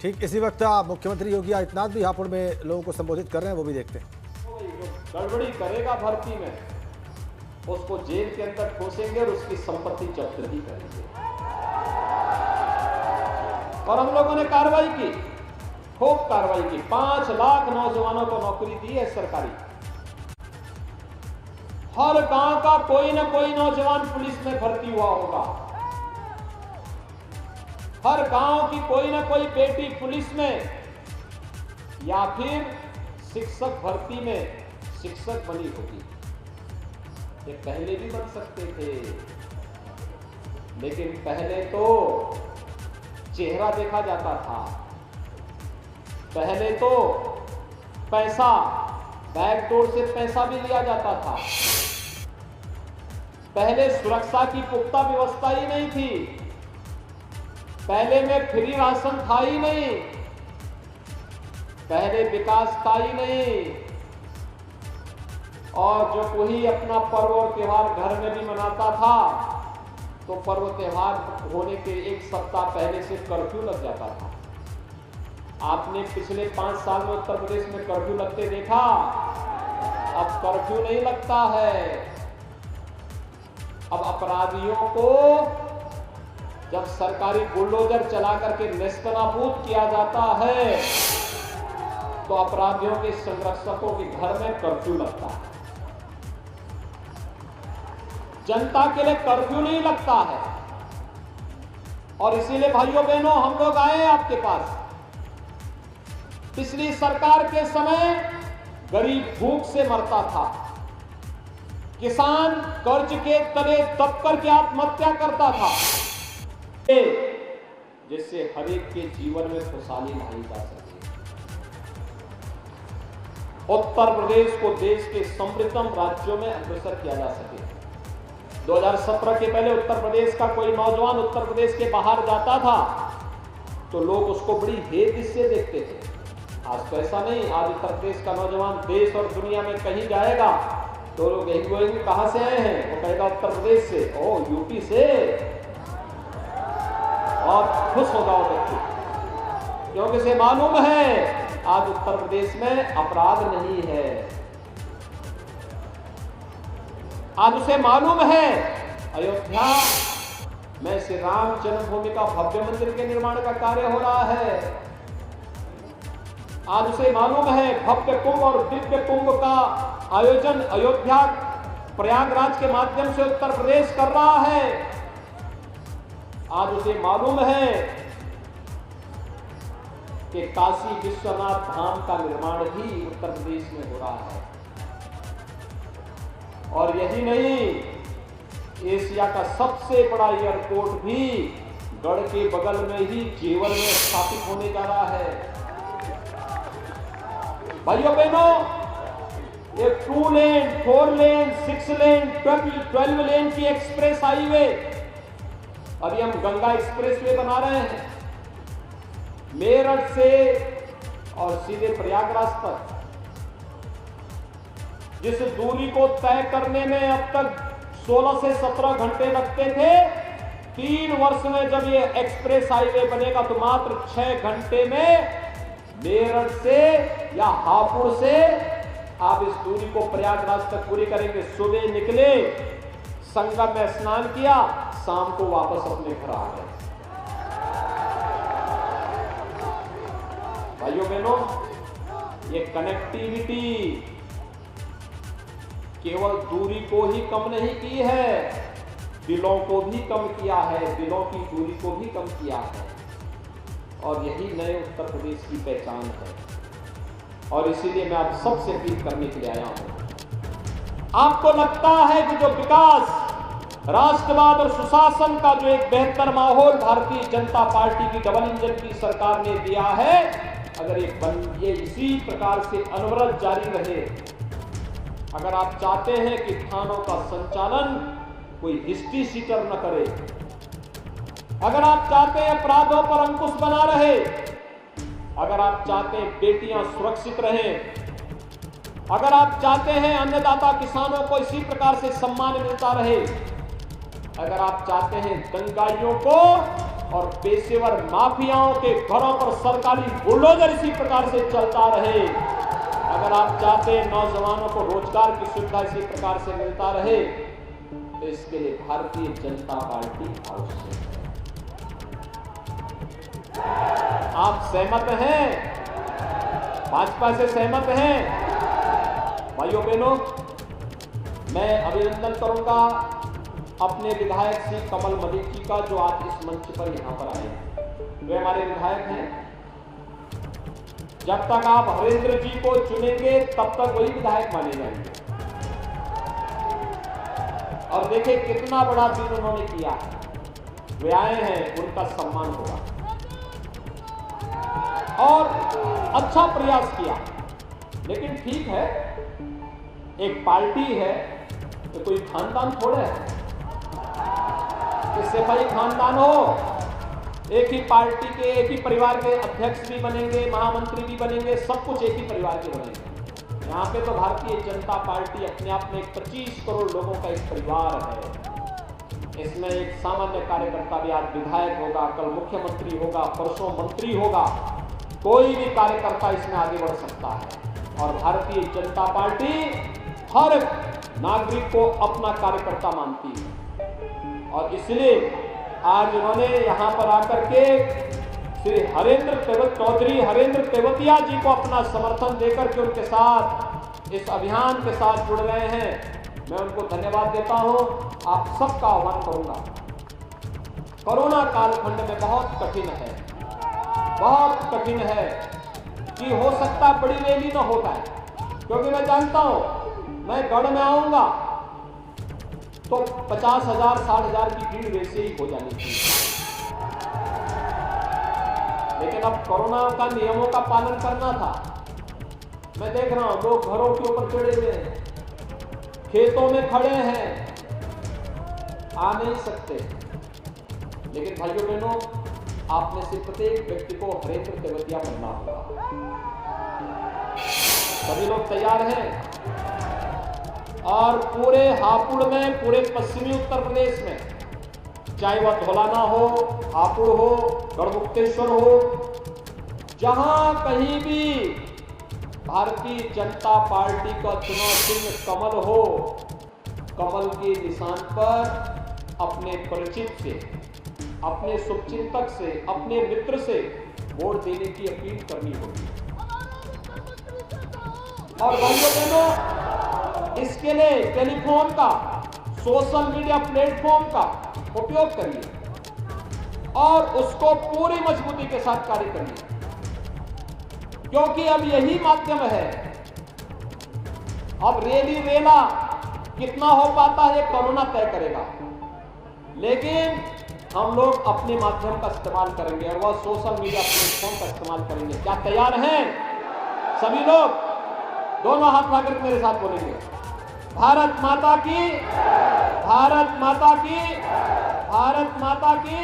ठीक इसी वक्त मुख्यमंत्री योगी आदित्यनाथ भी हापुड़ में लोगों को संबोधित कर रहे हैं, वो भी देखते हैं। गड़बड़ी करेगा भर्ती में उसको जेल के अंदर ठोसेंगे और उसकी संपत्ति जब्त नहीं करेंगे। और हम लोगों ने कार्रवाई की, खूब कार्रवाई की। 5 लाख नौजवानों को नौकरी दी है सरकारी। हर गांव का कोई ना कोई नौजवान पुलिस में भर्ती हुआ होगा। हर गांव की कोई ना कोई बेटी पुलिस में या फिर शिक्षक भर्ती में शिक्षक बनी होगी। ये पहले भी बन सकते थे, लेकिन पहले तो चेहरा देखा जाता था। पहले तो पैसा, बैकडोर से पैसा भी लिया जाता था। पहले सुरक्षा की पुख्ता व्यवस्था ही नहीं थी। पहले में फ्री राशन था ही नहीं। पहले विकास था ही नहीं। और जो कोई अपना पर्व और त्योहार घर में भी मनाता था तो पर्व त्योहार होने के 1 सप्ताह पहले से कर्फ्यू लग जाता था। आपने पिछले 5 साल में उत्तर प्रदेश में कर्फ्यू लगते देखा? अब कर्फ्यू नहीं लगता है। अब अपराधियों को जब सरकारी बुलडोजर चला करके नेस्तनाबूद किया जाता है तो अपराधियों के संरक्षकों के घर में कर्फ्यू लगता है। जनता के लिए कर्फ्यू नहीं लगता है। और इसीलिए भाइयों बहनों, हम लोग आए आपके पास। पिछली सरकार के समय गरीब भूख से मरता था, किसान कर्ज के तले दब करके आत्महत्या करता था, जिससे हर एक के जीवन में खुशहाली लाई जा सके। उत्तर प्रदेश को देश के समृद्धतम राज्यों में अग्रसर किया जा सके। 2017 के पहले उत्तर प्रदेश का कोई नौजवान उत्तर प्रदेश के बाहर जाता था तो लोग उसको बड़ी हेत से देखते थे। आज तो ऐसा नहीं। आज उत्तर प्रदेश का नौजवान देश और दुनिया में कहीं जाएगा तो लोग यही बोलेंगे, कहां से आए हैं? वो कहेगा उत्तर प्रदेश से। ओ, यूपी से। और खुश होगा वो व्यक्ति, क्योंकि उसे मालूम है आज उत्तर प्रदेश में अपराध नहीं है। आज उसे मालूम है अयोध्या में श्री राम जन्मभूमि का भव्य मंदिर के निर्माण का कार्य हो रहा है। आज उसे मालूम है भव्य कुंभ और दिव्य कुंभ का आयोजन अयोध्या प्रयागराज के माध्यम से उत्तर प्रदेश कर रहा है। आज उसे मालूम है कि काशी विश्वनाथ धाम का निर्माण भी उत्तर प्रदेश में हो रहा है। और यही नहीं, एशिया का सबसे बड़ा एयरपोर्ट भी गढ़ के बगल में ही जेवर में स्थापित होने जा रहा है। भाइयों बहनों, ये 2 लेन, 4 लेन, 6 लेन, 12 लेन की एक्सप्रेस हाईवे, अभी हम गंगा एक्सप्रेस वे बना रहे हैं मेरठ से और सीधे प्रयागराज तक। जिस दूरी को तय करने में अब तक 16 से 17 घंटे लगते थे, 3 वर्ष में जब ये एक्सप्रेस हाईवे बनेगा तो मात्र 6 घंटे में मेरठ से या हापुड़ से आप इस दूरी को प्रयागराज तक पूरी करेंगे। सुबह निकले, संगम में स्नान किया, शाम को वापस अपने घर आ गए। भाइयों बहनों, ये कनेक्टिविटी केवल दूरी को ही कम नहीं की है, दिलों को भी कम किया है, दिलों की दूरी को भी कम किया है। और यही नए उत्तर प्रदेश की पहचान है। और इसीलिए मैं आप सबसे अपील करने के लिए आया हूं। आपको लगता है कि जो विकास, राष्ट्रवाद और सुशासन का जो एक बेहतर माहौल भारतीय जनता पार्टी की डबल इंजन की सरकार ने दिया है, अगर ये इसी प्रकार से अनवरत जारी रहे, अगर आप चाहते हैं कि थानों का संचालन कोई हिस्ट्री सीटर न करे, अगर आप चाहते हैं अपराधों पर अंकुश बना रहे, अगर आप चाहते हैं बेटियां सुरक्षित रहें, अगर आप चाहते हैं अन्नदाता किसानों को इसी प्रकार से सम्मान मिलता रहे, अगर आप चाहते हैं दंगाइयों को और पेशेवर माफियाओं के घरों पर सरकारी बुलडोजर इसी प्रकार से चलता रहे। अगर आप चाहते हैं नौजवानों को रोजगार की सुविधा इसी प्रकार से मिलता रहे, तो इसके लिए भारतीय जनता पार्टी आवश्यक है। आप सहमत हैं? भाजपा से सहमत हैं? भाइयों बहनों, मैं अभिनंदन करूंगा अपने विधायक श्री कमल मलिक जी का, जो आज इस मंच पर यहां पर आए हैं। वे हमारे विधायक हैं। जब तक आप हरेंद्र जी को चुनेंगे तब तक वही विधायक माने जाएंगे। और देखिए कितना बड़ा दिन उन्होंने किया है। वे आए हैं, उनका सम्मान होगा और अच्छा प्रयास किया। लेकिन ठीक है, एक पार्टी है तो कोई खानदान थोड़े है कि सिपाही खानदान हो। एक ही पार्टी के, एक ही परिवार के अध्यक्ष भी बनेंगे, महामंत्री भी बनेंगे, सब कुछ एक ही परिवार के बनेंगे। यहाँ पे तो भारतीय जनता पार्टी अपने आप में 25 करोड़ लोगों का एक परिवार है। इसमें एक सामान्य कार्यकर्ता भी आज विधायक होगा, कल मुख्यमंत्री होगा, परसों मंत्री होगा। कोई भी कार्यकर्ता इसमें आगे बढ़ सकता है और भारतीय जनता पार्टी हर नागरिक को अपना कार्यकर्ता मानती है। और इसलिए आज उन्होंने यहां पर आकर के श्री चौधरी हरेंद्र तेवतिया जी को अपना समर्थन देकर के उनके साथ इस अभियान के साथ जुड़ रहे हैं। मैं उनको धन्यवाद देता हूं। आप सबका आह्वान करूंगा, कोरोना कालखंड में बहुत कठिन है, बहुत कठिन है कि हो सकता बड़ी रैली न हो पाए, क्योंकि मैं जानता हूं मैं गढ़ में आऊंगा तो 50,000 60,000 की भीड़ वैसे ही हो जानी चाहिए। लेकिन अब कोरोना का नियमों का पालन करना था। मैं देख रहा हूं लोग घरों के ऊपर चढ़े हुए हैं, खेतों में खड़े हैं, आ नहीं सकते। लेकिन भाइयों बहनों, आप में से प्रत्येक व्यक्ति को हरेंद्र तेवतिया बनना होगा। सभी लोग तैयार हैं? और पूरे हापुड़ में, पूरे पश्चिमी उत्तर प्रदेश में, चाहे वह धौलाना हो, हापुड़ हो, गढ़मुक्तेश्वर हो, जहां कहीं भी भारतीय जनता पार्टी का चुनाव चिन्ह कमल हो, कमल के निशान पर अपने परिचित से, अपने शुभचिंतक से, अपने मित्र से वोट देने की अपील करनी होगी। और भाइयों बहनों, इसके लिए टेलीफोन का, सोशल मीडिया प्लेटफॉर्म का उपयोग करिए और उसको पूरी मजबूती के साथ कार्य करिए, क्योंकि अब यही माध्यम है। अब रैली रेला कितना हो पाता है कोरोना तय करेगा, लेकिन हम लोग अपने माध्यम का इस्तेमाल करेंगे और वह सोशल मीडिया प्लेटफॉर्म का इस्तेमाल करेंगे। क्या तैयार हैं सभी लोग? दोनों हाथ उठाकर मेरे साथ बोलेंगे, भारत माता की, भारत माता की, भारत माता की।